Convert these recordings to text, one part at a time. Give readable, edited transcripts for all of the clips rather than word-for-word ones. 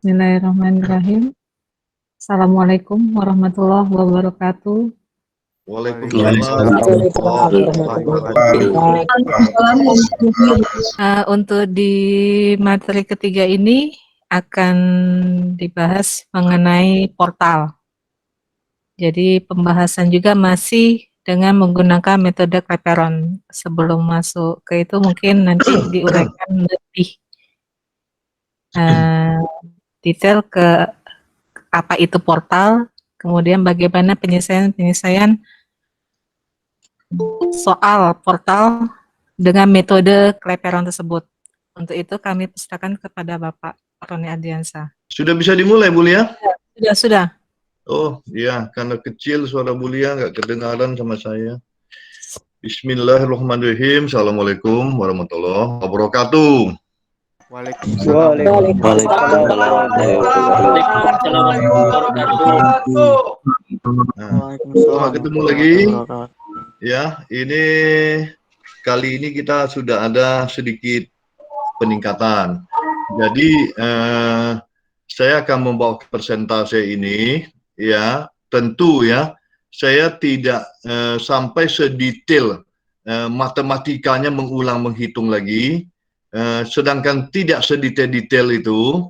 Bismillahirrahmanirrahim. Assalamualaikum warahmatullahi wabarakatuh. Waalaikumsalam warahmatullahi wabarakatuh. Untuk di materi ketiga ini akan dibahas mengenai portal. Jadi pembahasan juga masih dengan menggunakan metode Kleperon. Sebelum masuk ke itu mungkin nanti diuraikan lebih detail ke apa itu portal, kemudian bagaimana penyelesaian soal portal dengan metode Kleperon tersebut. Untuk itu kami persilakan kepada Bapak Roni Ardiansyah. Sudah bisa dimulai, Bu Lia? Sudah. Oh, iya, karena kecil suara Bu Lia nggak kedengaran sama saya. Bismillahirrahmanirrahim. Assalamualaikum warahmatullahi wabarakatuh. Waalaikumsalam warahmatullahi wabarakatuh. Selamat ketemu lagi. Ya, ini kali ini kita sudah ada sedikit peningkatan. Jadi saya akan membawa persentase ini, ya tentu ya saya tidak sampai sedetail matematikanya mengulang menghitung lagi. Sedangkan tidak sedetail-detail itu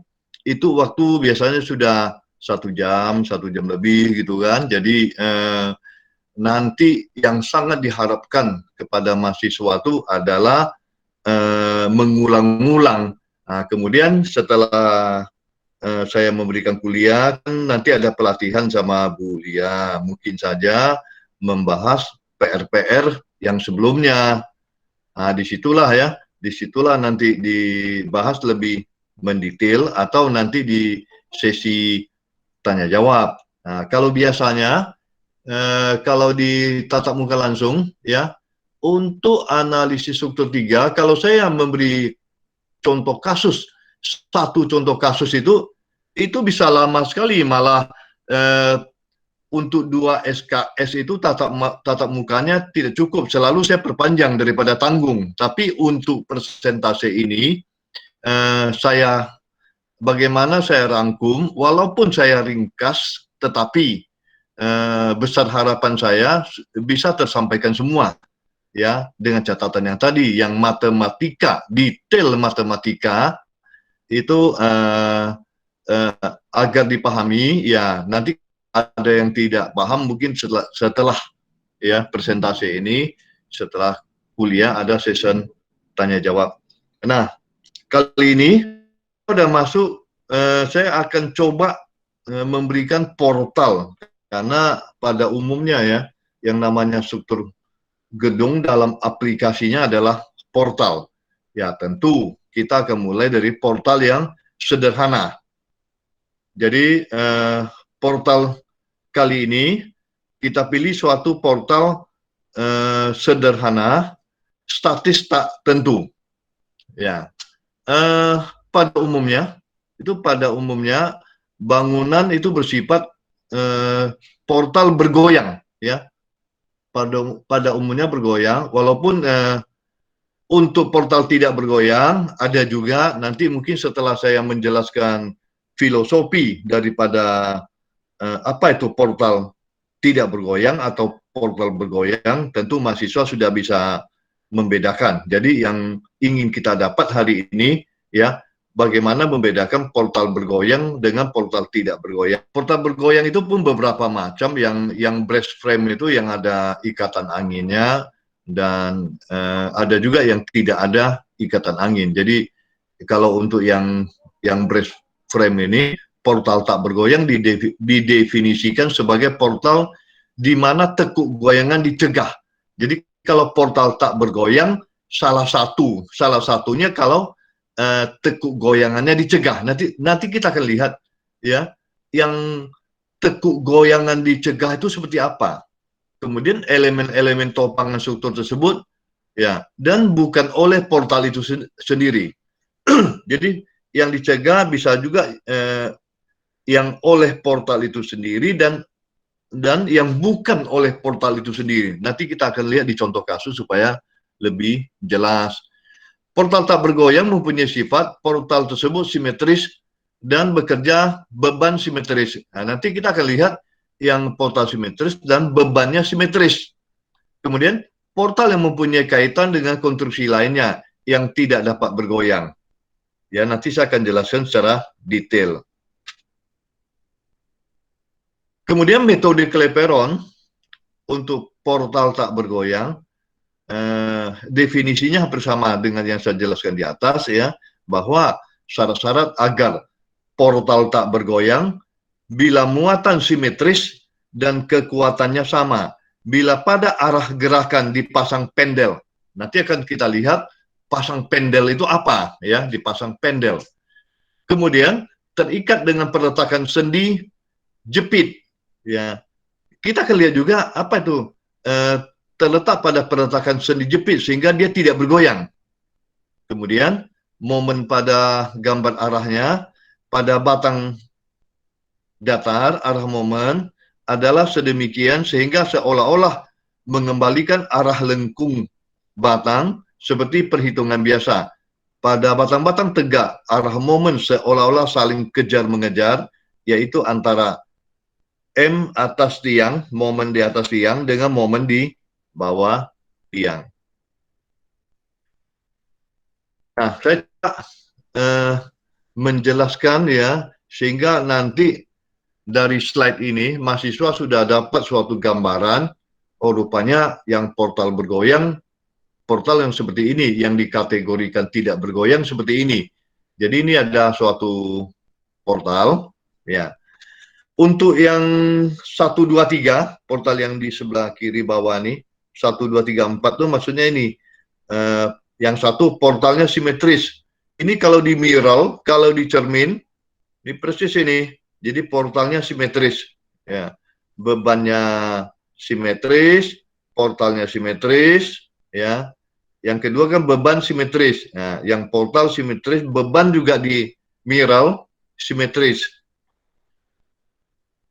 waktu biasanya sudah 1 jam lebih gitu kan. Jadi nanti yang sangat diharapkan kepada mahasiswa itu adalah mengulang-ulang. Nah, kemudian setelah saya memberikan kuliah, nanti ada pelatihan sama Bu Lia, mungkin saja membahas PR-PR yang sebelumnya. Nah, disitulah nanti dibahas lebih mendetail atau nanti di sesi tanya jawab. Nah, kalau biasanya kalau di tatap muka langsung ya, untuk analisis struktur 3, kalau saya memberi contoh kasus, satu contoh kasus itu bisa lama sekali, malah untuk 2 SKS itu tatap mukanya tidak cukup, selalu saya perpanjang daripada tanggung. Tapi untuk persentase ini bagaimana saya rangkum, walaupun saya ringkas, tetapi besar harapan saya bisa tersampaikan semua, ya, dengan catatan yang tadi, yang matematika, detail matematika itu agar dipahami. Ya, nanti ada yang tidak paham mungkin setelah ya presentasi ini, setelah kuliah ada session tanya jawab. Nah, kali ini sudah masuk, saya akan coba memberikan portal, karena pada umumnya ya yang namanya struktur gedung dalam aplikasinya adalah portal. Ya, tentu kita akan mulai dari portal yang sederhana. Jadi portal kali ini kita pilih suatu portal sederhana, statis tak tentu. Ya, pada umumnya bangunan itu bersifat portal bergoyang, ya. Pada umumnya bergoyang, walaupun untuk portal tidak bergoyang ada juga. Nanti mungkin setelah saya menjelaskan filosofi daripada apa itu portal tidak bergoyang atau portal bergoyang, tentu mahasiswa sudah bisa membedakan. Jadi yang ingin kita dapat hari ini ya, bagaimana membedakan portal bergoyang dengan portal tidak bergoyang. Portal bergoyang itu pun beberapa macam, yang brace frame itu yang ada ikatan anginnya, dan ada juga yang tidak ada ikatan angin. Jadi kalau untuk yang brace frame ini, portal tak bergoyang didefinisikan sebagai portal di mana tekuk goyangan dicegah. Jadi kalau portal tak bergoyang, salah satunya kalau tekuk goyangannya dicegah. Nanti kita akan lihat ya, yang tekuk goyangan dicegah itu seperti apa. Kemudian elemen-elemen topangan struktur tersebut ya, dan bukan oleh portal itu sendiri. Jadi yang dicegah bisa juga yang oleh portal itu sendiri dan yang bukan oleh portal itu sendiri. Nanti kita akan lihat di contoh kasus supaya lebih jelas. Portal tak bergoyang mempunyai sifat portal tersebut simetris dan bekerja beban simetris. Nah, nanti kita akan lihat yang portal simetris dan bebannya simetris. Kemudian portal yang mempunyai kaitan dengan konstruksi lainnya yang tidak dapat bergoyang. Ya, nanti saya akan jelaskan secara detail. Kemudian metode Clapeyron untuk portal tak bergoyang, definisinya hampir sama dengan yang saya jelaskan di atas, ya, bahwa syarat-syarat agar portal tak bergoyang bila muatan simetris dan kekuatannya sama. Bila pada arah gerakan dipasang pendel, nanti akan kita lihat pasang pendel itu apa, ya, dipasang pendel. Kemudian terikat dengan peletakan sendi jepit, ya. Kita akan lihat juga apa itu terletak pada peletakan sendi jepit sehingga dia tidak bergoyang. Kemudian momen pada gambar arahnya pada batang datar, arah momen adalah sedemikian sehingga seolah-olah mengembalikan arah lengkung batang seperti perhitungan biasa. Pada batang-batang tegak, arah momen seolah-olah saling kejar-mengejar, yaitu antara M atas tiang, momen di atas tiang, dengan momen di bawah tiang. Nah, saya menjelaskan, ya, sehingga nanti dari slide ini mahasiswa sudah dapat suatu gambaran, oh rupanya yang portal bergoyang, portal yang seperti ini, yang dikategorikan tidak bergoyang seperti ini. Jadi ini ada suatu portal, ya. Untuk yang 1, 2, 3, portal yang di sebelah kiri bawah ini, 1, 2, 3, 4 tuh maksudnya ini. Yang satu portalnya simetris. Ini kalau di mural, kalau di cermin, ini persis ini. Jadi portalnya simetris, ya. Bebannya simetris, portalnya simetris, ya. Yang kedua kan beban simetris. Nah, yang portal simetris, beban juga di mural simetris.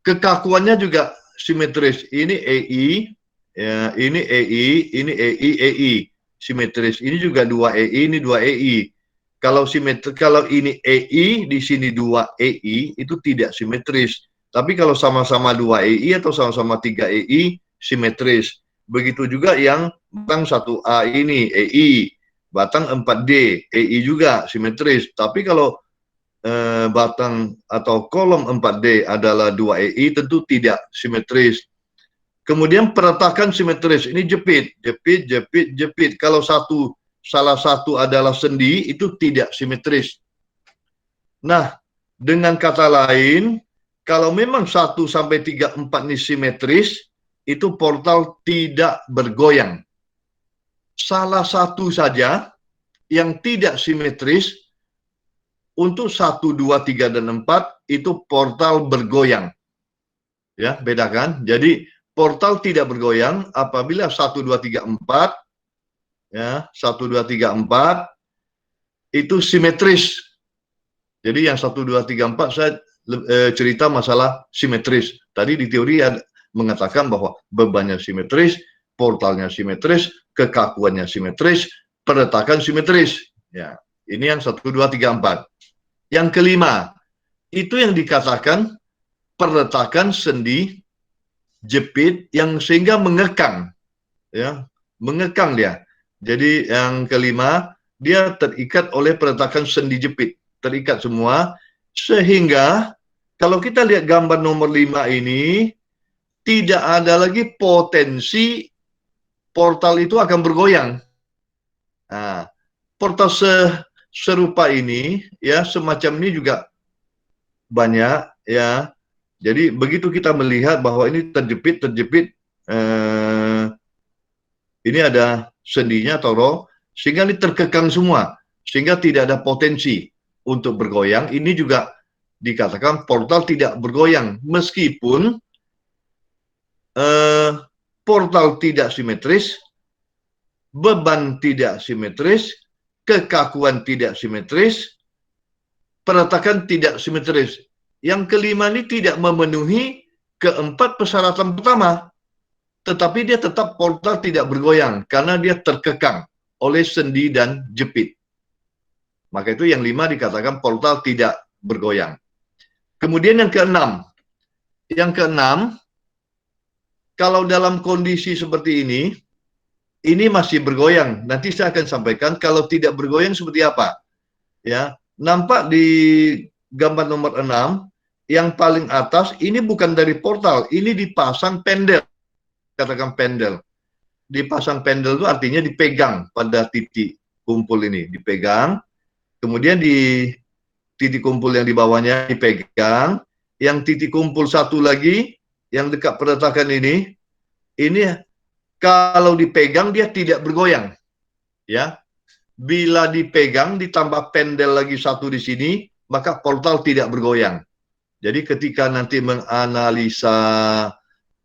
Kekakuannya juga simetris. Ini EI, ya, ini EI, ini EI, EI simetris. Ini juga 2 EI, ini 2 EI. Kalau simetris, kalau ini EI, di sini 2 EI, itu tidak simetris. Tapi kalau sama-sama 2 EI atau sama-sama 3 EI, simetris. Begitu juga yang batang 1A ini, EI. Batang 4D, EI juga simetris. Tapi kalau batang atau kolom 4D adalah 2 EI, tentu tidak simetris. Kemudian peletakan simetris. Ini jepit, jepit, jepit, jepit. Kalau salah satu adalah sendi, itu tidak simetris. Nah, dengan kata lain, kalau memang 1 sampai 3, 4 ini simetris, itu portal tidak bergoyang. Salah satu saja yang tidak simetris, untuk 1, 2, 3, dan 4, itu portal bergoyang. Ya, bedakan. Jadi, portal tidak bergoyang apabila 1, 2, 3, 4, ya, 1, 2, 3, 4 itu simetris. Jadi yang 1, 2, 3, 4 saya cerita masalah simetris. Tadi di teori mengatakan bahwa bebannya simetris, portalnya simetris, kekakuannya simetris, peletakan simetris. Ya, ini yang 1, 2, 3, 4. Yang kelima, itu yang dikatakan peletakan sendi jepit yang sehingga mengekang, ya, mengekang dia. Jadi yang kelima, dia terikat oleh peletakan sendi jepit, terikat semua, sehingga kalau kita lihat gambar nomor 5 ini, tidak ada lagi potensi portal itu akan bergoyang. Nah, portal serupa ini, ya, semacam ini juga banyak, ya. Jadi begitu kita melihat bahwa ini terjepit, ini ada sendinya atau roh, sehingga ini terkekang semua, sehingga tidak ada potensi untuk bergoyang. Ini juga dikatakan portal tidak bergoyang, meskipun portal tidak simetris, beban tidak simetris, kekakuan tidak simetris, peletakan tidak simetris. Yang kelima ini tidak memenuhi keempat persyaratan pertama, tetapi dia tetap portal tidak bergoyang karena dia terkekang oleh sendi dan jepit. Maka itu yang 5 dikatakan portal tidak bergoyang. Kemudian yang keenam, kalau dalam kondisi seperti ini masih bergoyang. Nanti saya akan sampaikan kalau tidak bergoyang seperti apa. Ya, nampak di gambar nomor 6, yang paling atas ini bukan dari portal, ini dipasang pendel. Katakan pendel. Dipasang pendel itu artinya dipegang pada titik kumpul ini, dipegang. Kemudian di titik kumpul yang di bawahnya dipegang. Yang titik kumpul satu lagi yang dekat peletakan ini kalau dipegang dia tidak bergoyang. Ya. Bila dipegang ditambah pendel lagi satu di sini, maka portal tidak bergoyang. Jadi ketika nanti menganalisa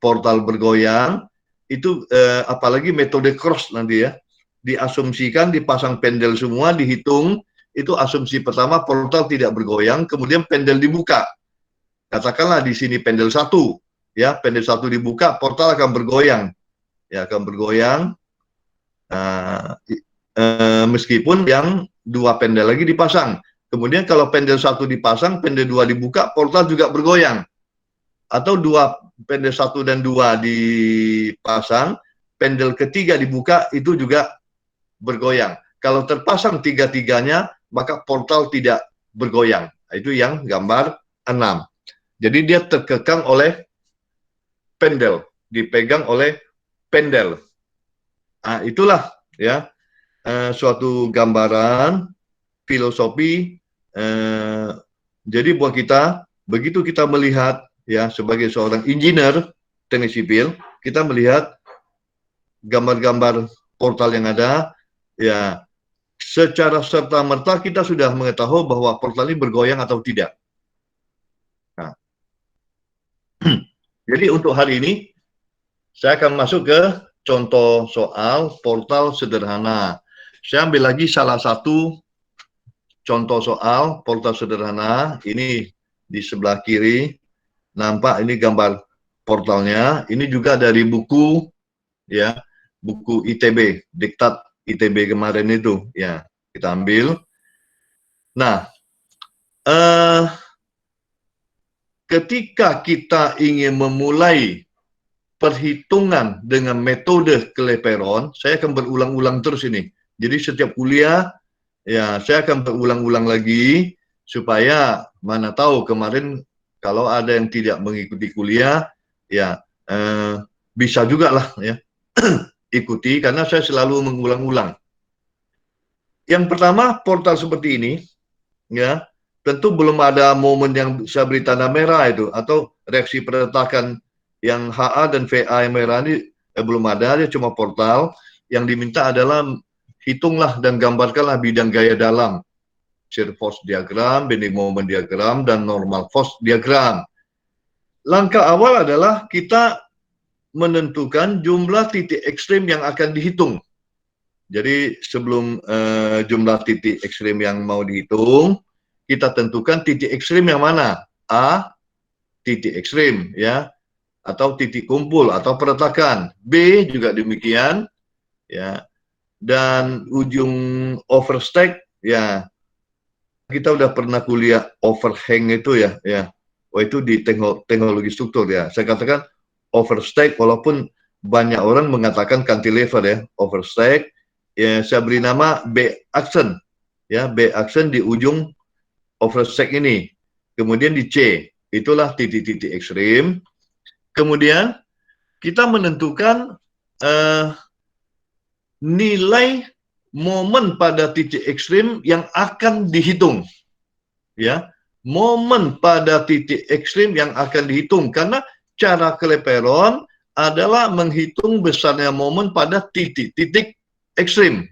portal bergoyang, itu apalagi metode cross nanti ya, diasumsikan dipasang pendel semua, dihitung, itu asumsi pertama portal tidak bergoyang, kemudian pendel dibuka. Katakanlah di sini pendel 1, ya, pendel 1 dibuka, portal akan bergoyang. Ya, akan bergoyang. Meskipun yang 2 pendel lagi dipasang. Kemudian kalau pendel 1 dipasang, pendel 2 dibuka, portal juga bergoyang. Atau pendel 1 dan 2 dipasang, pendel ketiga dibuka, itu juga bergoyang. Kalau terpasang tiga-tiganya, maka portal tidak bergoyang. Itu yang gambar 6. Jadi dia terkekang oleh pendel, dipegang oleh pendel. Nah, itulah ya suatu gambaran filosofi. Jadi buat kita, begitu kita melihat ya sebagai seorang engineer teknik sipil, kita melihat gambar-gambar portal yang ada, ya secara serta-merta kita sudah mengetahui bahwa portal ini bergoyang atau tidak. Nah, jadi untuk hari ini saya akan masuk ke contoh soal portal sederhana. Saya ambil lagi salah satu contoh soal portal sederhana. Ini di sebelah kiri, nampak ini gambar portalnya. Ini juga dari buku, ya, buku ITB, diktat ITB kemarin itu, ya, kita ambil. Nah, ketika kita ingin memulai perhitungan dengan metode Clapeyron, saya akan berulang-ulang terus ini. Jadi setiap kuliah, ya, saya akan berulang-ulang lagi supaya mana tahu kemarin kalau ada yang tidak mengikuti kuliah, ya bisa juga lah ya ikuti karena saya selalu mengulang-ulang. Yang pertama, portal seperti ini, ya, tentu belum ada momen yang saya beri tanda merah itu atau reaksi peletakan yang HA dan VA yang merah ini belum ada, dia cuma portal. Yang diminta adalah hitunglah dan gambarkanlah bidang gaya dalam, shear force diagram, bending moment diagram, dan normal force diagram. Langkah awal adalah kita menentukan jumlah titik ekstrim yang akan dihitung. Jadi sebelum jumlah titik ekstrim yang mau dihitung, kita tentukan titik ekstrim yang mana. A, titik ekstrim, ya, atau titik kumpul atau peretakan. B juga demikian, ya. Dan ujung overstack, ya, kita udah pernah kuliah overhang itu ya, ya. Oh, itu di teknologi struktur ya. Saya katakan overstack, walaupun banyak orang mengatakan cantilever ya, overstack. Ya, saya beri nama B aksen, ya, B aksen di ujung overstack ini. Kemudian di C, itulah titik-titik ekstrim. Kemudian kita menentukan nilai momen pada titik ekstrim yang akan dihitung, ya, momen pada titik ekstrim yang akan dihitung karena cara Clapeyron adalah menghitung besarnya momen pada titik-titik ekstrim,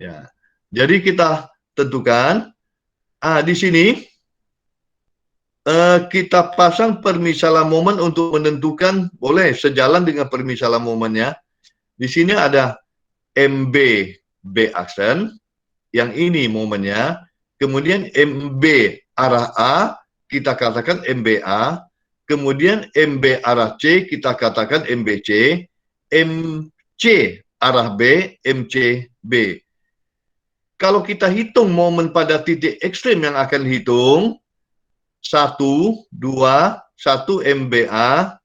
ya. Jadi kita tentukan, di sini kita pasang permisalan momen untuk menentukan, boleh sejalan dengan permisalan momennya. Di sini ada MB B aksen, yang ini momennya. Kemudian MB arah A, kita katakan MBA. Kemudian MB arah C, kita katakan MBC. MC arah B, MCB. kalau kita hitung momen pada titik ekstrim yang akan dihitung, 1, 2, 1 MBA,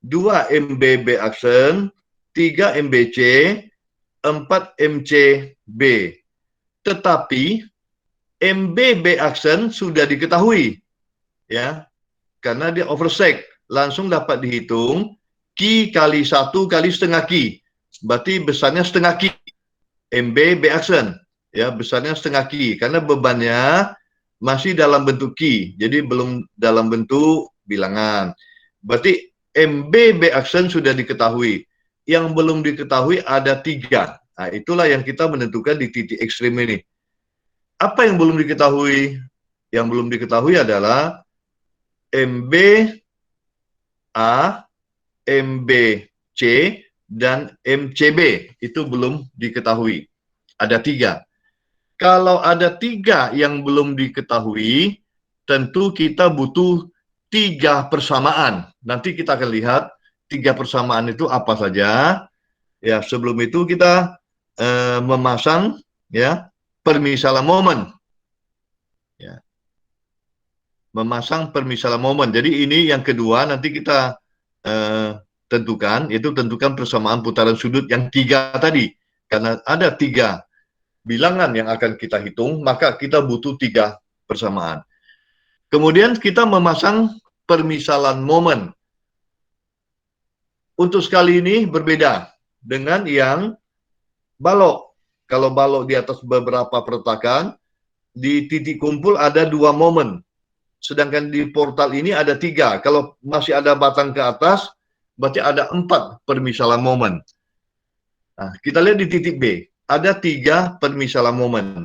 2 MBB action, 3 MBC, 4 MCB. Tetapi MBB action sudah diketahui, ya, karena dia oversec, langsung dapat dihitung Q kali 1 kali setengah Q, berarti besarnya setengah Q. MBB action, ya, besarnya setengah Q, karena bebannya masih dalam bentuk Q, jadi belum dalam bentuk bilangan. Berarti MBB action sudah diketahui. Yang belum diketahui ada 3. Nah, itulah yang kita menentukan di titik ekstrim ini. Apa yang belum diketahui? Yang belum diketahui adalah MBA, MBC, dan MCB. Itu belum diketahui. Ada 3. Kalau ada 3 yang belum diketahui, tentu kita butuh 3 persamaan. Nanti kita akan lihat 3 persamaan itu apa saja. Ya, sebelum itu kita memasang, ya, permisalan momen. Ya. Memasang permisalan momen. Jadi ini yang kedua, nanti kita tentukan, yaitu tentukan persamaan putaran sudut yang 3 tadi. Karena ada 3 bilangan yang akan kita hitung, maka kita butuh 3 persamaan. Kemudian kita memasang permisalan momen. Untuk sekali ini berbeda dengan yang balok. Kalau balok di atas beberapa pertakan, di titik kumpul ada 2 momen. Sedangkan di portal ini ada 3. Kalau masih ada batang ke atas, berarti ada 4 permisalan momen. Nah, kita lihat di titik B. Ada 3 permisalan momen.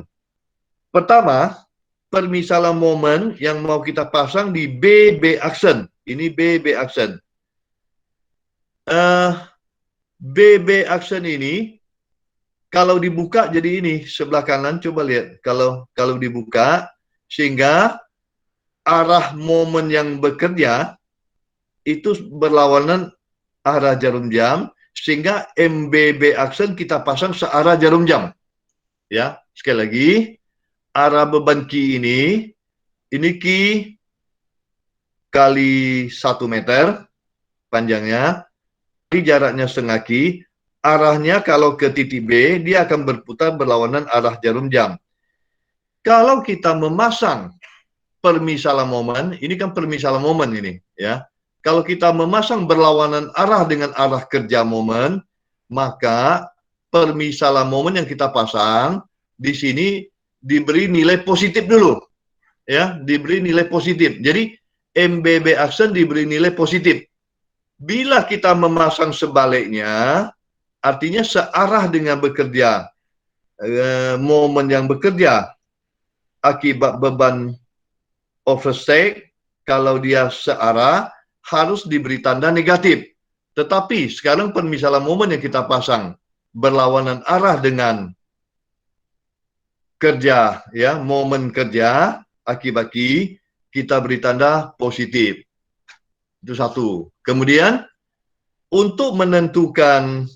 Pertama, permisalan momen yang mau kita pasang di BB action. Ini BB action. BB action ini, kalau dibuka jadi ini, sebelah kanan, coba lihat. Kalau dibuka, sehingga arah momen yang bekerja, itu berlawanan arah jarum jam, sehingga MBB action kita pasang searah jarum jam. Ya, sekali lagi, arah beban Q ini Q kali 1 meter panjangnya, jaraknya setengah Q, arahnya kalau ke titik B, dia akan berputar berlawanan arah jarum jam. Kalau kita memasang permisalan momen, ini kan permisalan momen ini, ya. Kalau kita memasang berlawanan arah dengan arah kerja momen, maka permisalan momen yang kita pasang di sini diberi nilai positif dulu, ya, diberi nilai positif. Jadi MBB action diberi nilai positif. Bila kita memasang sebaliknya, artinya searah dengan bekerja momen yang bekerja akibat beban overstay, kalau dia searah harus diberi tanda negatif. Tetapi sekarang permisalan momen yang kita pasang berlawanan arah dengan kerja, ya, momen kerja akibat Q, kita beri tanda positif. Itu 1. Kemudian untuk menentukan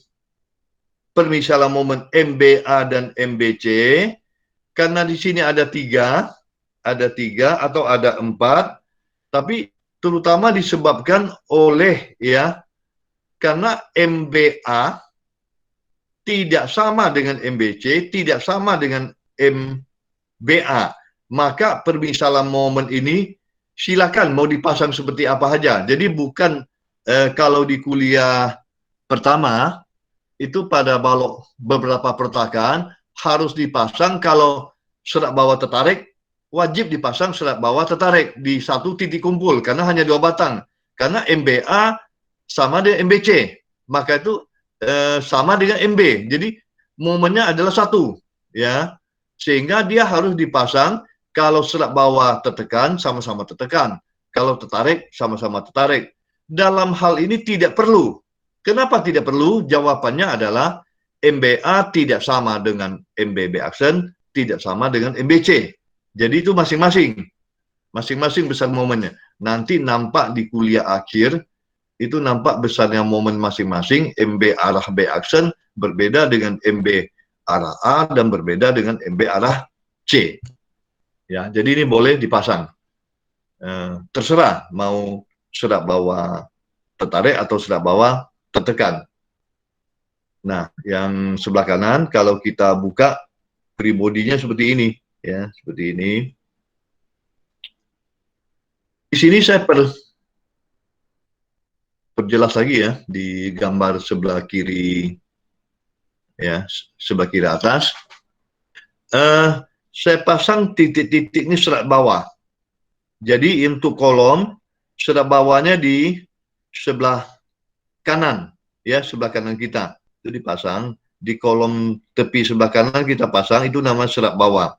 permisalan momen MBA dan MBC, karena di sini ada 3 atau ada 4, tapi terutama disebabkan oleh, ya, karena MBA tidak sama dengan MBC, tidak sama dengan MBA, maka permisalan momen ini silakan mau dipasang seperti apa saja. Jadi bukan kalau di kuliah pertama itu pada balok beberapa pertakan harus dipasang, kalau serat bawah tertarik wajib dipasang serat bawah tertarik di 1 titik kumpul, karena hanya 2 batang. Karena MBA sama dengan MBC, maka itu sama dengan MB. Jadi momennya adalah 1, ya. Sehingga dia harus dipasang kalau serat bawah tertekan sama-sama tertekan, kalau tertarik sama-sama tertarik. Dalam hal ini tidak perlu. Kenapa tidak perlu? Jawabannya adalah MBA tidak sama dengan MBB action, tidak sama dengan MBC. Jadi itu masing-masing besar momennya. Nanti nampak di kuliah akhir, itu nampak besarnya momen masing-masing. MB arah B action berbeda dengan MB arah A dan berbeda dengan MB arah C. Ya, jadi ini boleh dipasang. Terserah mau serat bawah tertarik atau serat bawah tertekan. Nah, yang sebelah kanan kalau kita buka free body-nya seperti ini, ya, seperti ini. Di sini saya perjelas lagi ya di gambar sebelah kiri, ya, sebelah kiri atas. Saya pasang titik-titik ini serat bawah. Jadi untuk kolom serat bawahnya di sebelah kanan, ya, sebelah kanan kita itu dipasang di kolom tepi sebelah kanan kita pasang, itu nama serat bawah.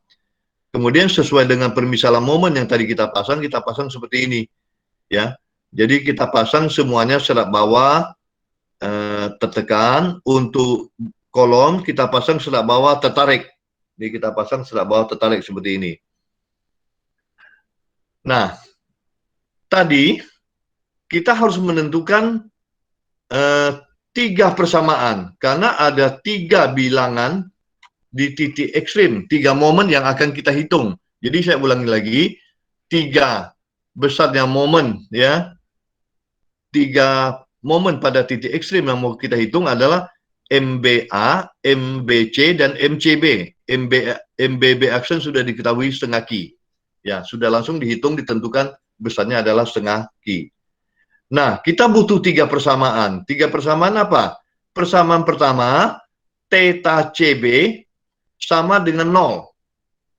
Kemudian sesuai dengan permisalan momen yang tadi kita pasang seperti ini, ya. Jadi kita pasang semuanya serat bawah tertekan. Untuk kolom kita pasang serat bawah tertarik. Jadi kita pasang serat bawah tertarik seperti ini. Nah, tadi kita harus menentukan 3 persamaan karena ada 3 bilangan di titik ekstrim, 3 momen yang akan kita hitung. Jadi saya ulangi lagi, 3 besarnya momen, ya. 3 momen pada titik ekstrim yang mau kita hitung adalah MBA, MBC, dan MCB. MBB action sudah diketahui setengah ki. Ya, sudah langsung dihitung, ditentukan besarnya adalah setengah ki. Nah, kita butuh 3 persamaan. 3 persamaan apa? Persamaan pertama, theta CB sama dengan 0.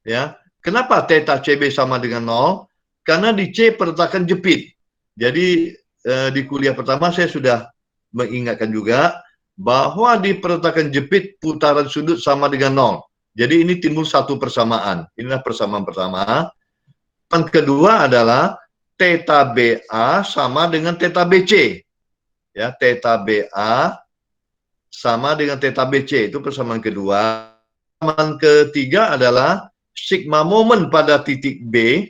Ya. Kenapa theta CB sama dengan 0? Karena di C peletakan jepit. Jadi di kuliah pertama saya sudah mengingatkan juga bahwa di peletakan jepit putaran sudut sama dengan 0. Jadi ini timbul satu persamaan. Inilah persamaan pertama. Yang kedua adalah theta BA sama dengan theta BC. Ya, theta BA sama dengan theta BC, itu persamaan kedua. Persamaan ketiga adalah sigma momen pada titik B.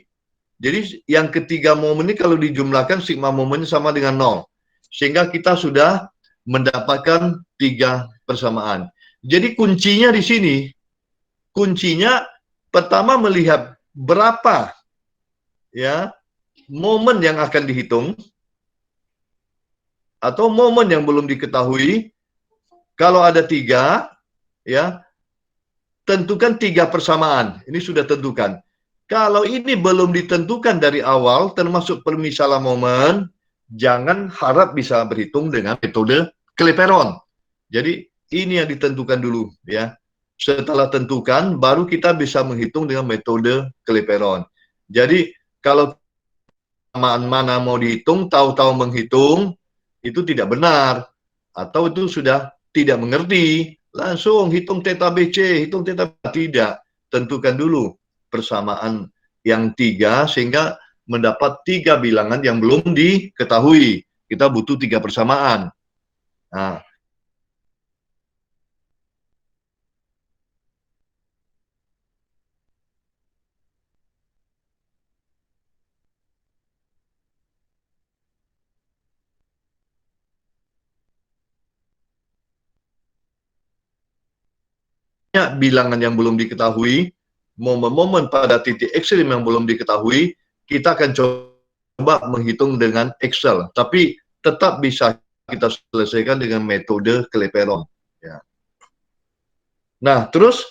Jadi yang ketiga momen ini kalau dijumlahkan sigma momennya sama dengan 0. Sehingga kita sudah mendapatkan 3 persamaan. Jadi kuncinya di sini. Kuncinya pertama melihat berapa, ya, momen yang akan dihitung atau momen yang belum diketahui. Kalau ada 3, ya, tentukan 3 persamaan. Ini sudah tentukan. Kalau ini belum ditentukan dari awal, termasuk permisalan momen, jangan harap bisa berhitung dengan metode Clapeyron. Jadi ini yang ditentukan dulu, ya. Setelah tentukan, baru kita bisa menghitung dengan metode Clapeyron. Jadi kalau persamaan mana mau dihitung, tahu-tahu menghitung, itu tidak benar. Atau itu sudah tidak mengerti, langsung hitung theta BC, hitung theta BC. Tidak, tentukan dulu persamaan yang 3 sehingga mendapat 3 bilangan yang belum diketahui. Kita butuh 3 persamaan. Nah, bilangan yang belum diketahui, momen-momen pada titik ekstrim yang belum diketahui, kita akan coba menghitung dengan Excel. Tapi tetap bisa kita selesaikan dengan metode Clapeyron. Ya. Nah, terus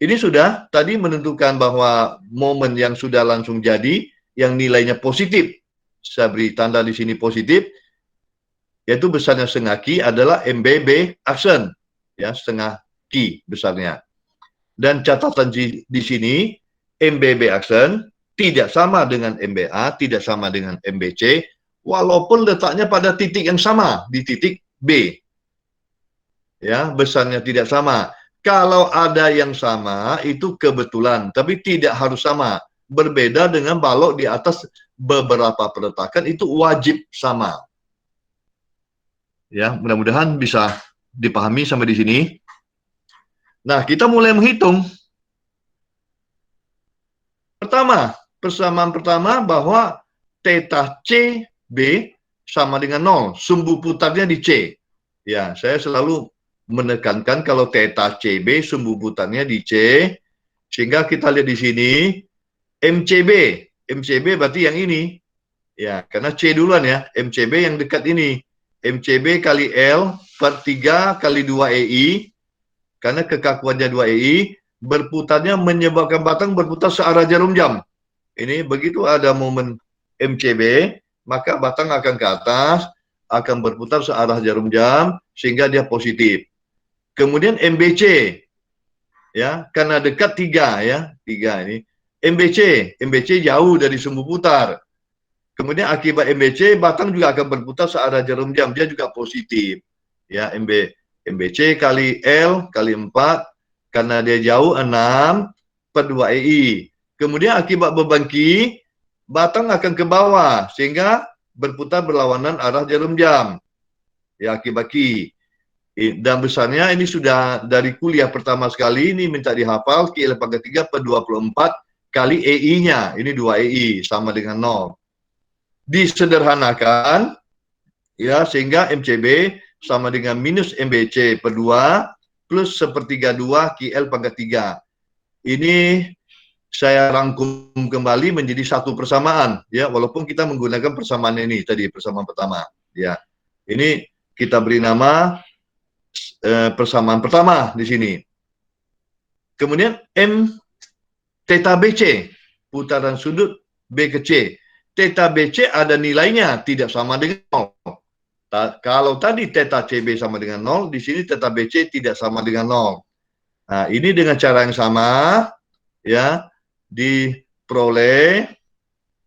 ini sudah tadi menentukan bahwa momen yang sudah langsung jadi, yang nilainya positif. Saya beri tanda di sini positif, yaitu besarnya setengah ki adalah MBB action, ya, setengah ki besarnya. Dan catatan di sini, MBB action tidak sama dengan MBA, tidak sama dengan MBC, walaupun letaknya pada titik yang sama, di titik B. Ya, besarnya tidak sama. Kalau ada yang sama, itu kebetulan, tapi tidak harus sama. Berbeda dengan balok di atas beberapa peletakan, itu wajib sama. Ya, mudah-mudahan bisa dipahami sampai di sini. Nah, kita mulai menghitung. Persamaan pertama bahwa theta CB sama dengan 0. Sumbu putarnya di C. Ya, saya selalu menekankan kalau theta CB sumbu butannya di C, sehingga kita lihat di sini MCB. MCB berarti yang ini. Ya, karena C duluan ya. MCB yang dekat ini. MCB kali L per 3 kali 2 EI. Karena kekakuannya 2 EI, berputarnya menyebabkan batang berputar searah jarum jam. Ini begitu ada momen MCB, maka batang akan ke atas, akan berputar searah jarum jam, sehingga dia positif. Kemudian MBC, ya, karena dekat 3 ya, 3 ini. MBC jauh dari sumbu putar. Kemudian akibat MBC, batang juga akan berputar searah jarum jam, dia juga positif. Ya, MBC kali L kali 4, karena dia jauh 6 per 2 EI. Kemudian akibat beban Q, batang akan ke bawah, sehingga berputar berlawanan arah jarum jam. Ya, akibat Q. Dan besarnya ini sudah dari kuliah pertama sekali, ini minta dihafal, QL pangkat 3 per 24 kali EI-nya. Ini 2 EI, sama dengan 0. Disederhanakan, ya, sehingga MCB sama dengan minus MBC per 2 plus sepertiga 2 QL pangkat 3. Ini saya rangkum kembali menjadi satu persamaan, ya, walaupun kita menggunakan persamaan ini tadi, persamaan pertama, ya. Ini kita beri nama persamaan pertama di sini. Kemudian M theta BC, putaran sudut B ke C. Theta BC ada nilainya, tidak sama dengan 0. Kalau tadi theta CB sama dengan 0, di sini theta BC tidak sama dengan 0. Nah, ini dengan cara yang sama, ya, diperoleh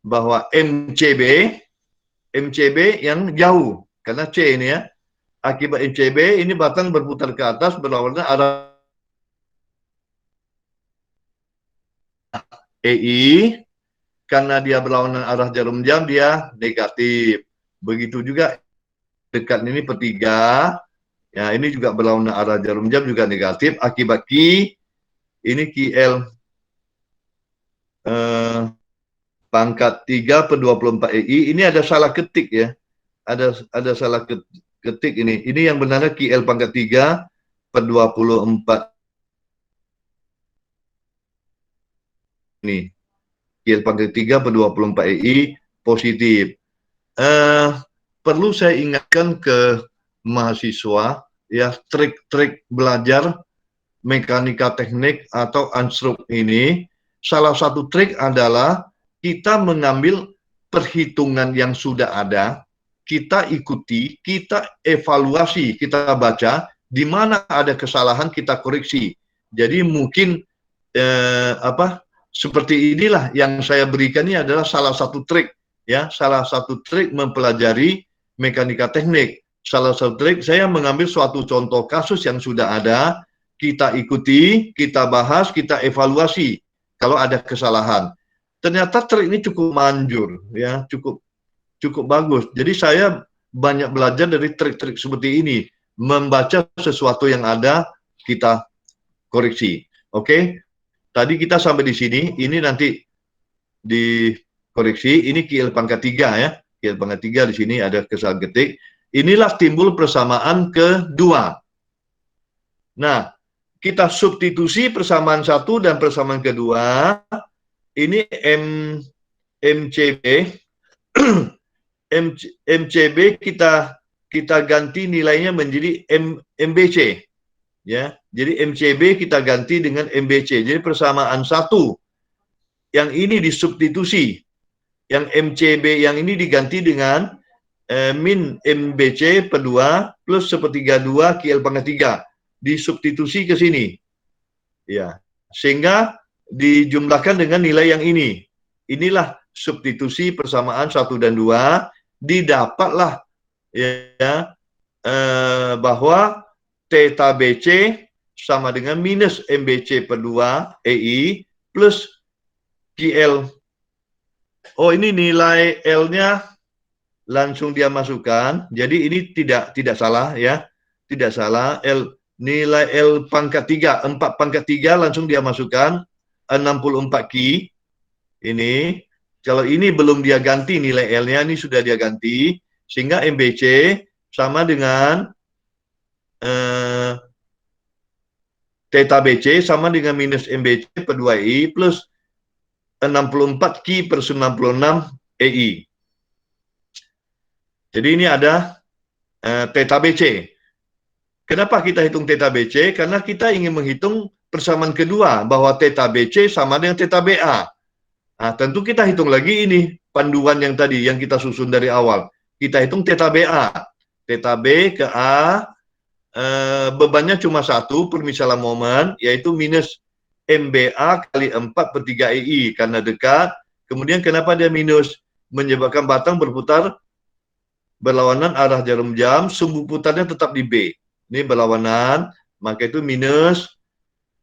bahwa MCB yang jauh, karena C ini ya, akibat MCB ini batang berputar ke atas berlawanan arah EI, karena dia berlawanan arah jarum jam, dia negatif. Begitu juga dekat ini per 3, ya, ini juga berlawanan arah jarum jam, juga negatif. Akibat Q, ini QL pangkat 3 per 24 EI, ini ada salah ketik ya, ada salah ketik ini. Ini yang benarnya QL pangkat 3 per 24 ini. QL pangkat 3 per 24 EI positif. Perlu saya ingatkan ke mahasiswa, ya, trik-trik belajar mekanika teknik atau anstruk ini. Salah satu trik adalah kita mengambil perhitungan yang sudah ada, kita ikuti, kita evaluasi, kita baca, di mana ada kesalahan kita koreksi. Jadi mungkin seperti inilah yang saya berikan, ini adalah salah satu trik, ya, salah satu trik mempelajari mekanika teknik. Salah satu trik saya mengambil suatu contoh kasus yang sudah ada, kita ikuti, kita bahas, kita evaluasi kalau ada kesalahan. Ternyata trik ini cukup manjur, ya, cukup bagus. Jadi saya banyak belajar dari trik-trik seperti ini, membaca sesuatu yang ada, kita koreksi. Oke? Tadi kita sampai di sini, ini nanti dikoreksi, ini QL pangkat 3 ya. QL pangkat 3 di sini ada kesalahan ketik. Inilah timbul persamaan kedua. Nah, kita substitusi persamaan satu dan persamaan kedua. Ini MCB. MCB kita ganti nilainya menjadi MBC. Ya, jadi MCB kita ganti dengan MBC. Jadi persamaan satu yang ini disubstitusi, yang MCB yang ini diganti dengan min MBC per 2 plus sepertiga 2 QL pangkat 3, disubstitusi ke sini, ya, sehingga dijumlahkan dengan nilai yang ini. Inilah substitusi persamaan 1 dan 2, didapatlah, ya, bahwa theta BC sama dengan minus MBC per 2 EI plus QL. Oh, ini nilai L-nya langsung dia masukkan. Jadi ini tidak salah ya. Tidak salah. Nilai L pangkat 3, 4 pangkat 3 langsung dia masukkan 64 Q. Ini kalau ini belum dia ganti nilai L-nya, ini sudah dia ganti, sehingga MBC sama dengan theta BC sama dengan minus MBC per 2I plus 64 Q per 96 EI. Jadi ini ada theta BC. Kenapa kita hitung theta BC? Karena kita ingin menghitung persamaan kedua bahwa theta BC sama dengan theta BA. Nah, tentu kita hitung lagi ini panduan yang tadi yang kita susun dari awal. Kita hitung theta BA. Theta B ke A bebannya cuma satu permisalan momen, yaitu minus MBA kali 4 per 3 EI karena dekat. Kemudian kenapa dia minus? Menyebabkan batang berputar berlawanan arah jarum jam, sumbu putarnya tetap di B. Ini berlawanan, maka itu minus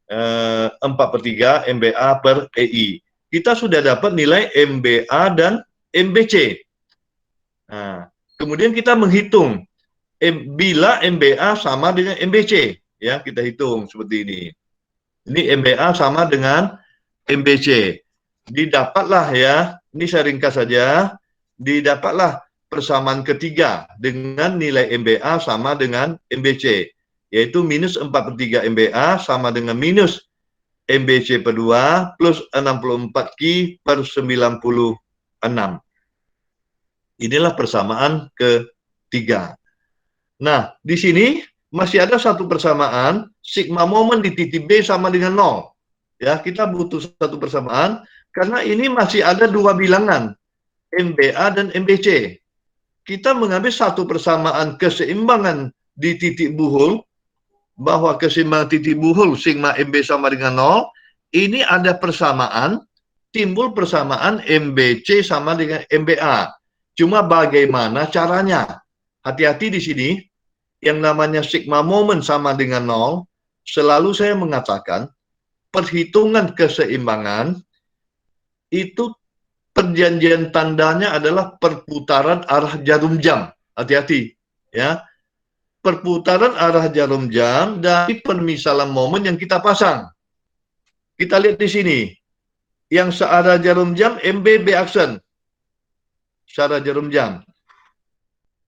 4 per 3 MBA per EI. Kita sudah dapat nilai MBA dan MBC. Nah, kemudian kita menghitung bila MBA sama dengan MBC. Ya, kita hitung seperti ini. Ini MBA sama dengan MBC. Didapatlah ya, ini saya ringkas saja, didapatlah persamaan ketiga dengan nilai MBA sama dengan MBC, yaitu minus 4 per 3 MBA sama dengan minus MBC per 2 plus 64 Q per 96. Inilah persamaan ketiga. Nah, di sini masih ada satu persamaan, sigma momen di titik B sama dengan 0. Ya, kita butuh satu persamaan, karena ini masih ada dua bilangan, MBA dan MBC. Kita mengambil satu persamaan keseimbangan di titik buhul, bahwa keseimbangan titik buhul sigma MB sama dengan 0, ini ada persamaan, timbul persamaan MBC sama dengan MBA. Cuma bagaimana caranya? Hati-hati di sini, yang namanya sigma momen sama dengan 0, selalu saya mengatakan, perhitungan keseimbangan, itu perjanjian tandanya adalah perputaran arah jarum jam. Hati-hati, ya. Perputaran arah jarum jam dari permisalan momen yang kita pasang. Kita lihat di sini. Yang searah jarum jam MBB aksen. Searah jarum jam.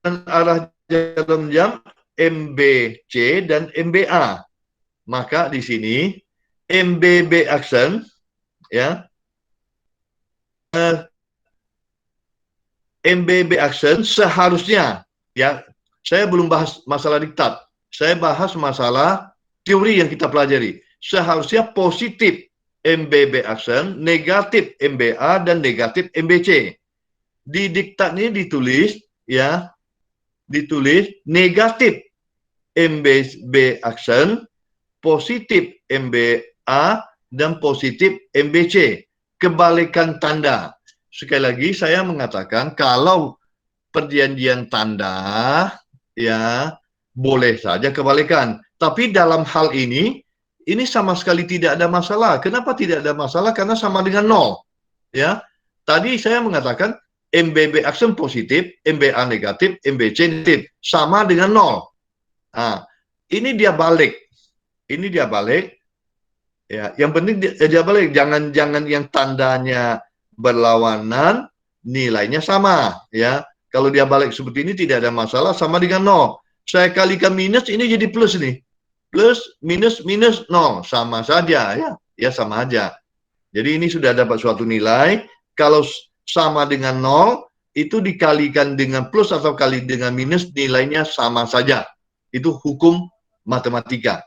Dan arah jarum jam MBC dan MBA. Maka di sini MBB aksen, ya. MBB aksen seharusnya, ya, saya belum bahas masalah diktat, saya bahas masalah teori yang kita pelajari. Seharusnya positif MBB aksen, negatif MBA dan negatif MBC. Di diktat ini ditulis, ya, ditulis negatif MBB aksen, positif MBA dan positif MBC. Kebalikan tanda. Sekali lagi saya mengatakan kalau perjanjian tanda, ya, boleh saja kebalikan. Tapi dalam hal ini sama sekali tidak ada masalah. Kenapa tidak ada masalah? Karena sama dengan 0. Ya. Tadi saya mengatakan MBB aksen positif, MBA negatif, MBC negatif. Sama dengan 0. Nah, ini dia balik. Ini dia balik. Ya, yang penting dia balik, jangan yang tandanya berlawanan, nilainya sama, ya. Kalau dia balik seperti ini tidak ada masalah, sama dengan 0. Saya kalikan minus, ini jadi plus nih. Plus, minus, 0, sama saja, ya. Ya, sama aja. Jadi ini sudah dapat suatu nilai, kalau sama dengan 0, itu dikalikan dengan plus atau kali dengan minus, nilainya sama saja. Itu hukum matematika.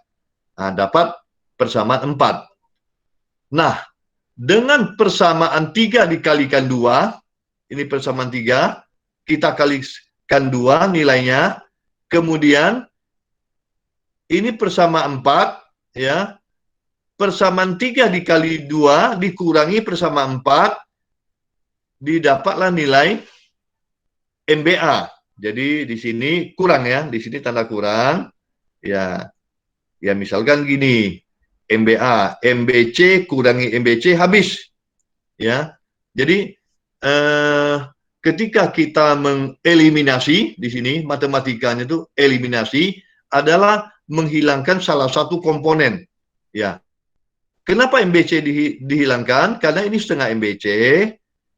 Nah, dapat persamaan 4. Nah, dengan persamaan 3 dikalikan 2, ini persamaan 3, kita kalikan 2 nilainya, kemudian ini persamaan 4, ya, persamaan 3 dikali 2 dikurangi persamaan 4, didapatlah nilai MBA. Jadi di sini kurang, ya, di sini tanda kurang, ya. Ya, misalkan gini, MBA, MBC kurangi MBC habis, ya. Jadi ketika kita mengeliminasi di sini matematikanya itu eliminasi adalah menghilangkan salah satu komponen, ya. Kenapa MBC dihilangkan? Karena ini setengah MBC,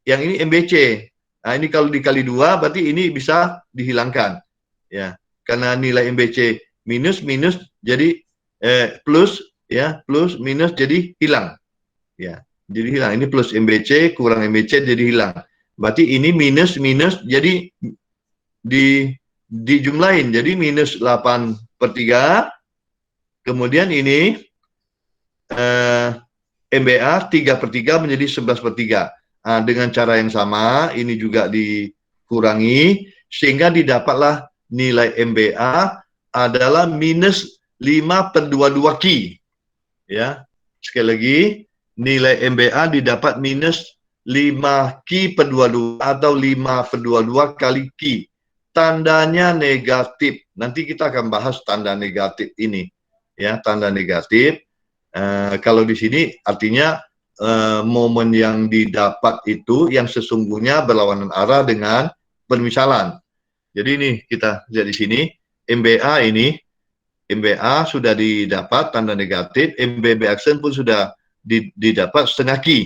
yang ini MBC. Nah, ini kalau dikali 2 berarti ini bisa dihilangkan, ya. Karena nilai MBC minus jadi plus ya, plus minus jadi hilang. Ya, jadi hilang. Ini plus MBC kurang MBC jadi hilang. Berarti ini minus jadi dijumlahin. Jadi minus 8/3. Kemudian ini MBA 3/3 menjadi 11/3. Nah, dengan cara yang sama, ini juga dikurangi, sehingga didapatlah nilai MBA adalah minus 5/22 Ki. Ya, sekali lagi, nilai MBA didapat minus 5 Ki/22 atau 5/22 kali Ki. Tandanya negatif. Nanti kita akan bahas tanda negatif ini. Ya, tanda negatif. Kalau di sini artinya momen yang didapat itu yang sesungguhnya berlawanan arah dengan permisalan. Jadi ini kita lihat di sini MBA sudah didapat tanda negatif, MBB action pun sudah didapat setengah Ki.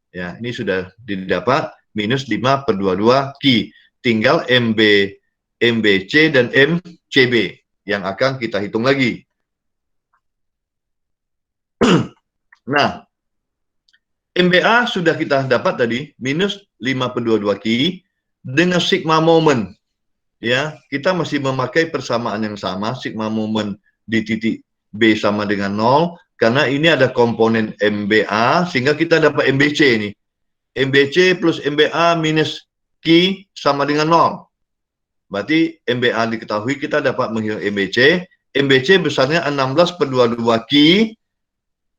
Ya, ini sudah didapat minus 5/22 Ki. Tinggal MBC dan MCB yang akan kita hitung lagi. Nah, MBA sudah kita dapat tadi minus 5/22 Ki dengan sigma moment. Ya, kita masih memakai persamaan yang sama, sigma moment di titik B sama dengan 0 karena ini ada komponen MBA sehingga kita dapat MBC ini. MBC plus MBA minus Ki sama dengan 0. Berarti MBA diketahui, kita dapat menghitung MBC. MBC besarnya 16/22 Ki.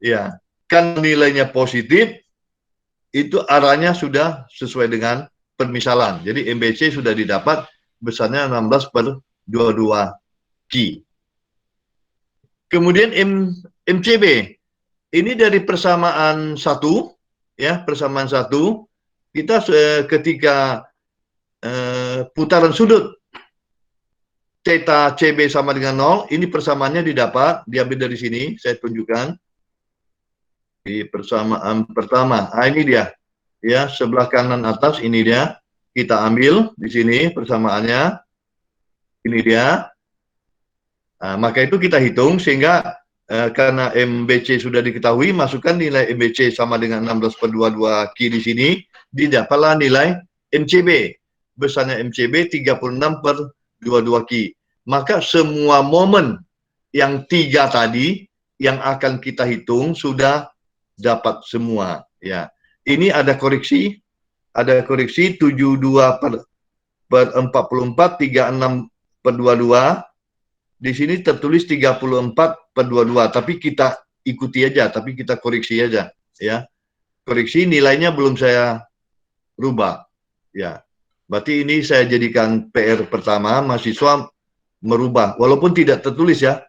Ya, kan nilainya positif, itu arahnya sudah sesuai dengan permisalan. Jadi MBC sudah didapat besarnya 16/22 Ki. Kemudian MCB, ini dari persamaan 1, ya, persamaan 1, kita ketika putaran sudut theta CB sama dengan 0, ini persamaannya didapat, diambil dari sini, saya tunjukkan. Di persamaan pertama, ini dia, ya, sebelah kanan atas, ini dia, kita ambil di sini persamaannya, ini dia. Nah, maka itu kita hitung sehingga karena MBC sudah diketahui, masukkan nilai MBC sama dengan 16/22 Ki di sini, didapatlah nilai MCB. Besarnya MCB 36/22 Ki. Maka semua momen yang 3 tadi yang akan kita hitung sudah dapat semua, ya. Ini ada koreksi 72/44, 36/22. Di sini tertulis 34/22, tapi kita ikuti aja, tapi kita koreksi aja, ya. Koreksi nilainya belum saya rubah, ya. Berarti ini saya jadikan PR pertama, mahasiswa merubah, walaupun tidak tertulis, ya.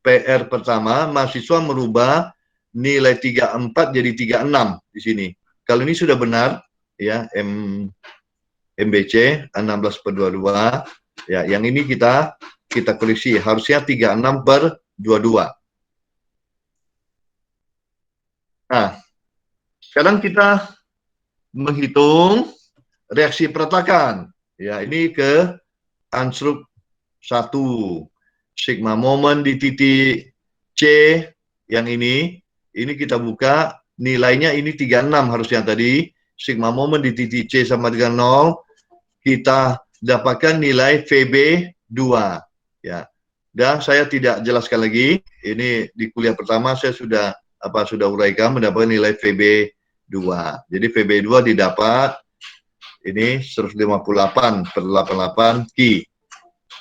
PR pertama, mahasiswa merubah nilai 34 jadi 36 di sini. Kalau ini sudah benar, ya, MBC 16/22, ya, yang ini kita koreksi, harusnya 36/22. Nah, sekarang kita menghitung reaksi peretakan. Ya, ini ke Anstruk 1. Sigma moment di titik C yang ini kita buka, nilainya ini 36 harusnya tadi. Sigma moment di titik C sama dengan 0, kita dapatkan nilai VB2. Ya, dan saya tidak jelaskan lagi. Ini di kuliah pertama saya sudah uraikan, mendapatkan nilai VB2. Jadi VB2 didapat ini 158/88 Ki.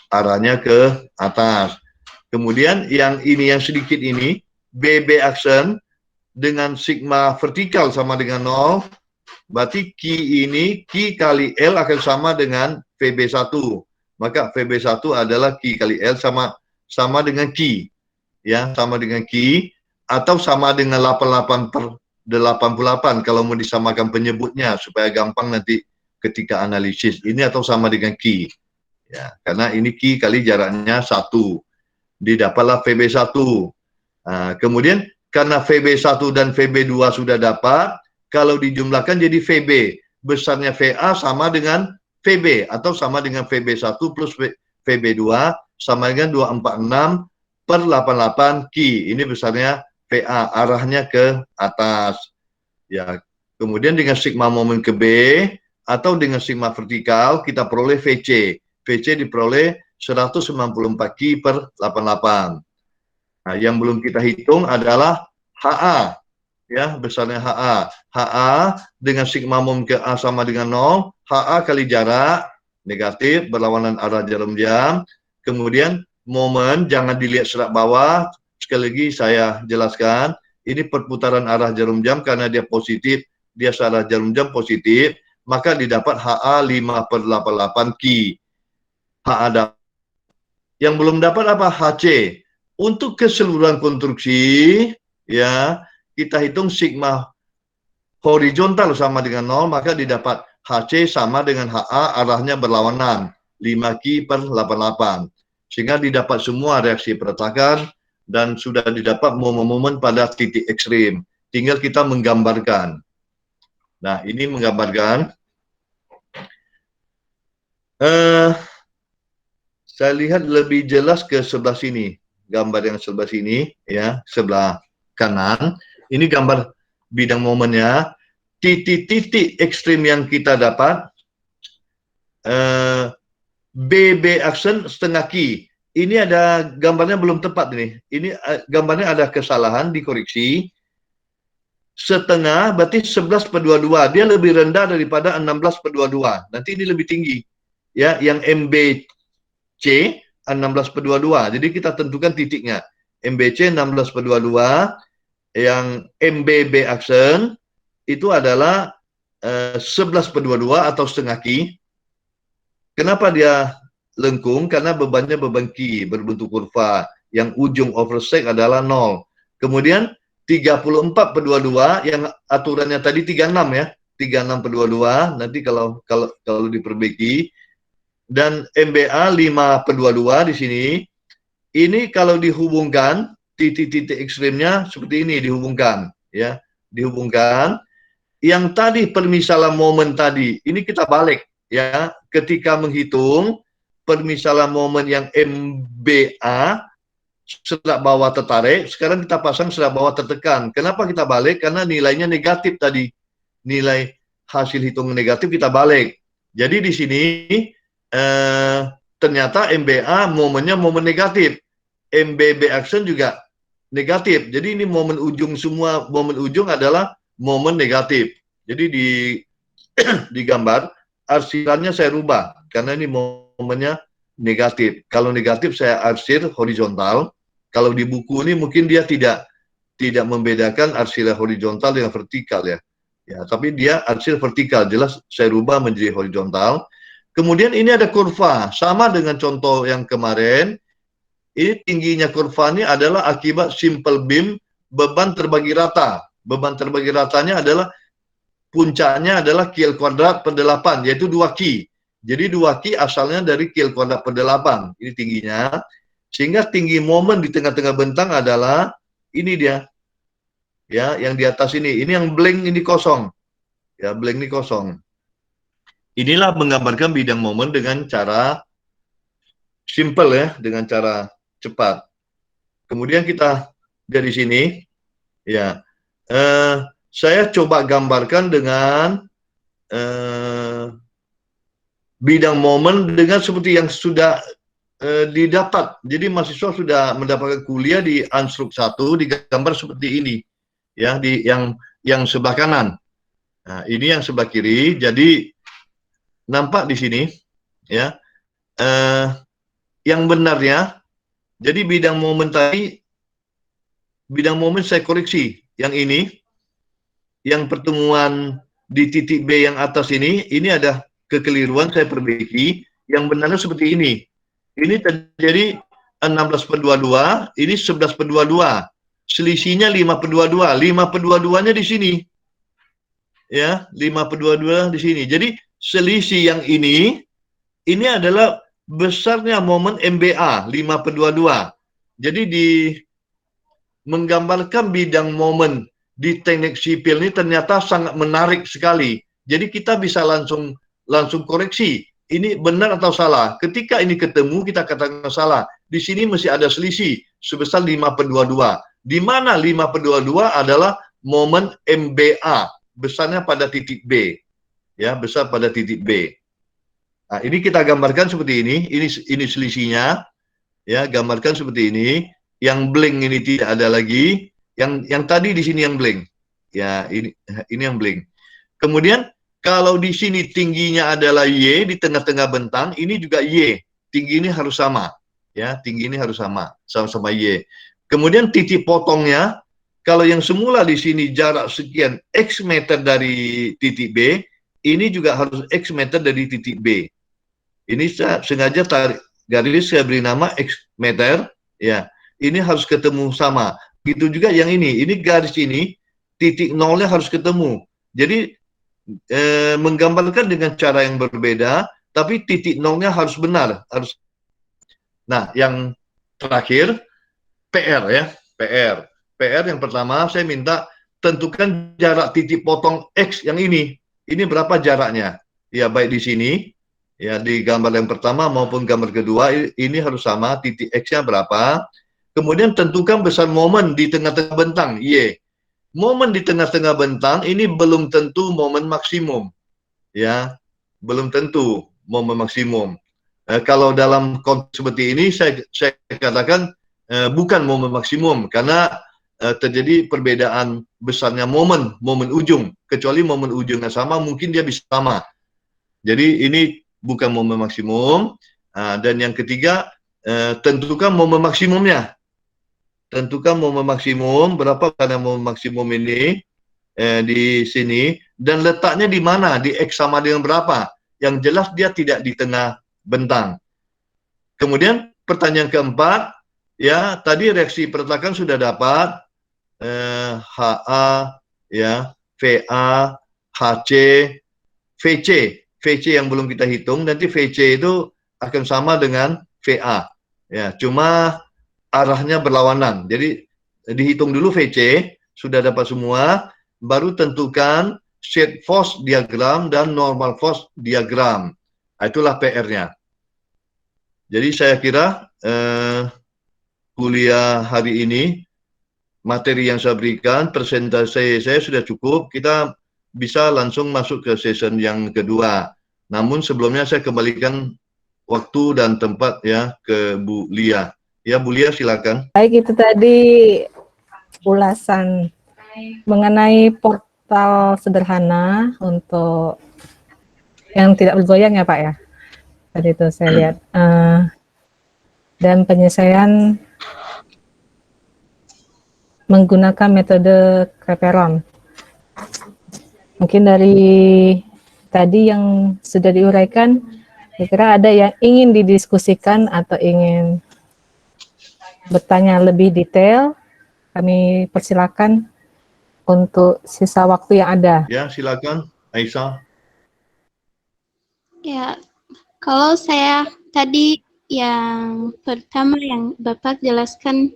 Arahnya ke atas. Kemudian yang ini yang sedikit ini BB action dengan sigma vertikal sama dengan 0. Berarti Ki ini, Ki kali L akan sama dengan VB1. Maka VB1 adalah Ki kali L sama dengan Ki. Ya, sama dengan Ki. Atau sama dengan 88/88 kalau mau disamakan penyebutnya supaya gampang nanti ketika analisis. Ini atau sama dengan Ki. Ya, karena ini Ki kali jaraknya 1. Didapatlah VB1. Nah, kemudian karena VB1 dan VB2 sudah dapat, kalau dijumlahkan jadi VB. Besarnya VA sama dengan VB atau sama dengan VB1 plus VB2 sama dengan 246 per 88 Ki. Ini besarnya PA, arahnya ke atas. Ya, kemudian dengan sigma momen ke B atau dengan sigma vertikal kita peroleh VC. VC diperoleh 194 Ki per 88. Nah, yang belum kita hitung adalah HA. Ya, besarnya HA. HA dengan sigma momen ke A sama dengan 0, HA kali jarak negatif berlawanan arah jarum jam. Kemudian momen jangan dilihat serat bawah. Sekali lagi saya jelaskan, ini perputaran arah jarum jam karena dia positif, dia searah jarum jam positif, maka didapat HA 5 per 88 Ki. HA dapat. Yang belum dapat apa? HC. Untuk keseluruhan konstruksi, ya, kita hitung sigma horizontal sama dengan 0, maka didapat HC sama dengan HA, arahnya berlawanan 5 Ki per 88. Sehingga didapat semua reaksi peretakan dan sudah didapat momen-momen pada titik ekstrim. Tinggal kita menggambarkan. Nah, ini menggambarkan. Saya lihat lebih jelas ke sebelah sini. Gambar yang sebelah sini, ya, sebelah kanan. Ini gambar bidang momennya. Titik-titik ekstrim yang kita dapat. BB action setengah Ki. Ini ada gambarnya belum tepat nih. Ini gambarnya ada kesalahan, dikoreksi. Setengah berarti 11 per 22. Dia lebih rendah daripada 16 per 22. Nanti ini lebih tinggi. Ya, yang MBC 16 per 22. Jadi kita tentukan titiknya. MBC 16 per 22. Yang MBB action itu adalah 11 per 22 atau setengah Ki. Kenapa dia lengkung? Karena bebannya beban Ki berbentuk kurva. Yang ujung oversec adalah 0. Kemudian 34 per 22 yang aturannya tadi 36 ya. 36 per 22 nanti kalau diperbaiki. Dan MBA 5 per 22 di sini. Ini kalau dihubungkan titik-titik ekstrimnya seperti ini dihubungkan ya. Dihubungkan. Yang tadi permisalan momen tadi ini kita balik ya. Ketika menghitung permisalan momen yang MBA serat bawah tertarik, sekarang kita pasang serat bawah tertekan. Kenapa kita balik? Karena nilainya negatif tadi. Nilai hasil hitungan negatif kita balik. Jadi di sini ternyata MBA momennya momen negatif. MBB action juga negatif. Jadi ini momen ujung semua, momen ujung adalah momen negatif. Jadi di gambar arsirannya saya rubah karena ini momennya negatif. Kalau negatif saya arsir horizontal. Kalau di buku ini mungkin dia tidak membedakan arsir horizontal dengan vertikal ya. Ya, tapi dia arsir vertikal, jelas saya rubah menjadi horizontal. Kemudian ini ada kurva, sama dengan contoh yang kemarin. Ini tingginya kurva ini adalah akibat simple beam beban terbagi rata. Beban terbagi ratanya adalah puncaknya adalah Ki kuadrat per 8, yaitu 2 Ki. Jadi 2 Ki asalnya dari Ki kuadrat per 8. Ini tingginya. Sehingga tinggi momen di tengah-tengah bentang adalah ini dia. Ya, yang di atas ini. Ini yang blank ini kosong. Ya, blank ini kosong. Inilah menggambarkan bidang momen dengan cara simple ya, dengan cara cepat. Kemudian kita dari sini ya. Saya coba gambarkan dengan bidang momen dengan seperti yang sudah didapat. Jadi mahasiswa sudah mendapatkan kuliah di Anstruk 1 digambar seperti ini. Ya, di yang sebelah kanan. Nah, ini yang sebelah kiri. Jadi nampak di sini ya. Yang benarnya jadi bidang momen tadi, bidang momen saya koreksi. Yang ini yang pertemuan di titik B yang atas ini ada kekeliruan, saya perbaiki. Yang benarnya seperti ini. Ini terjadi 16 per 22, ini 11 per 22. Selisihnya 5 per 22. 5 per 22-nya di sini. Ya, 5 per 22 di sini. Jadi selisih yang ini adalah besarnya momen MBA 5 per 22. Jadi menggambarkan bidang momen di teknik sipil ini ternyata sangat menarik sekali. Jadi kita bisa langsung koreksi. Ini benar atau salah. Ketika ini ketemu kita katakan salah. di sini mesti ada selisih sebesar 5/22. Di mana 5/22 adalah momen MBA, besarnya pada titik B. Ya, besar pada titik B. Nah, ini kita gambarkan seperti ini. Ini selisihnya. Ya, gambarkan seperti ini. Yang blank ini tidak ada lagi. Yang tadi di sini yang blank. Ya, ini yang blank. Kemudian kalau di sini tingginya adalah Y di tengah-tengah bentang, ini juga Y. Tinggi ini harus sama. Ya, tinggi ini harus sama-sama Y. Kemudian titik potongnya, kalau yang semula di sini jarak sekian X meter dari titik B, ini juga harus X meter dari titik B. Ini saya sengaja tarik garis, saya beri nama X meter. Ya, ini harus ketemu sama. Begitu juga yang ini garis ini, titik nolnya harus ketemu. Jadi menggambarkan dengan cara yang berbeda, tapi titik nolnya harus benar. Nah, yang terakhir, PR ya, PR yang pertama saya minta tentukan jarak titik potong X yang ini. Ini berapa jaraknya? Ya, baik di sini, ya di gambar yang pertama maupun gambar kedua, ini harus sama, titik X-nya berapa. Kemudian tentukan besar momen di tengah-tengah bentang, Y. Momen di tengah-tengah bentang ini belum tentu momen maksimum. Ya, belum tentu momen maksimum. Kalau dalam konteks seperti ini, saya katakan bukan momen maksimum, karena terjadi perbedaan besarnya momen ujung. Kecuali momen ujungnya sama, mungkin dia bisa sama. Jadi ini bukan momen maksimum. Dan yang ketiga, tentukan momen maksimumnya. Tentukan momen maksimum, berapa karena momen maksimum ini di sini, dan letaknya di mana, di X sama dengan berapa. Yang jelas dia tidak di tengah bentang. Kemudian pertanyaan keempat, ya tadi reaksi pertakan sudah dapat, HA, ya, VA, HC, VC yang belum kita hitung, nanti VC itu akan sama dengan VA. Ya, cuma arahnya berlawanan. Jadi dihitung dulu VC, sudah dapat semua, baru tentukan shear force diagram dan normal force diagram. Itulah PR-nya. Jadi saya kira kuliah hari ini, materi yang saya berikan, presentasi saya sudah cukup. Kita bisa langsung masuk ke session yang kedua. Namun sebelumnya saya kembalikan waktu dan tempat ya ke Bu Lia. Ya Bu Lia, silakan. Baik, itu tadi ulasan mengenai portal sederhana untuk yang tidak bergoyang ya Pak ya. Tadi itu saya lihat. Dan penyelesaian menggunakan metode Creperon. Mungkin dari tadi yang sudah diuraikan, kira-kira ada yang ingin didiskusikan atau ingin bertanya lebih detail, kami persilakan untuk sisa waktu yang ada. Ya, silakan Aisyah. Ya, kalau saya tadi yang pertama yang Bapak jelaskan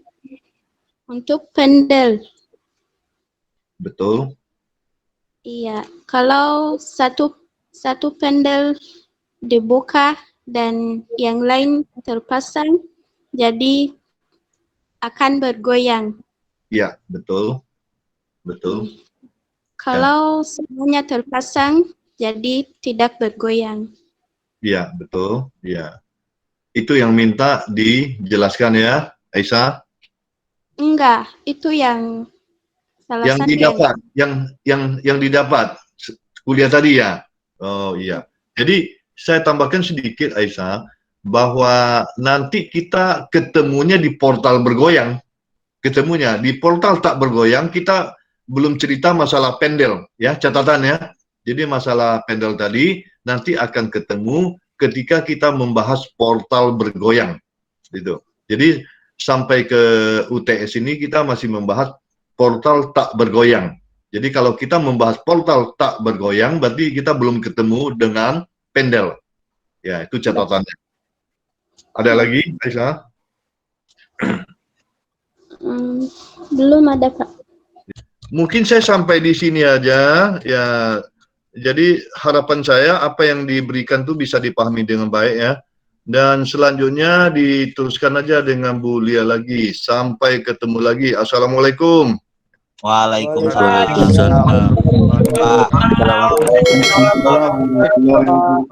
untuk pendel. Betul. Iya, kalau satu pendel dibuka dan yang lain terpasang, jadi akan bergoyang. Iya, betul. Betul. Kalau semuanya terpasang, jadi tidak bergoyang. Iya, betul. Iya. Itu yang minta dijelaskan ya, Aisyah. Enggak, itu yang salah Yang satu didapat, yang didapat kuliah tadi ya. Oh iya. Jadi saya tambahkan sedikit Aisyah, bahwa nanti kita ketemunya di portal bergoyang. Ketemunya di portal tak bergoyang, kita belum cerita masalah pendel ya, catatannya. Jadi masalah pendel tadi nanti akan ketemu ketika kita membahas portal bergoyang gitu. Jadi sampai ke UTS ini kita masih membahas portal tak bergoyang. Jadi kalau kita membahas portal tak bergoyang, berarti kita belum ketemu dengan pendel. Ya, itu catatannya. Ada lagi, Aisyah? Belum ada, Pak. Mungkin saya sampai di sini aja. Ya, jadi harapan saya apa yang diberikan itu bisa dipahami dengan baik ya. Dan selanjutnya diteruskan aja dengan Bu Lia lagi. Sampai ketemu lagi. Assalamualaikum. Waalaikumsalam. Pak. Waalaikumsalam.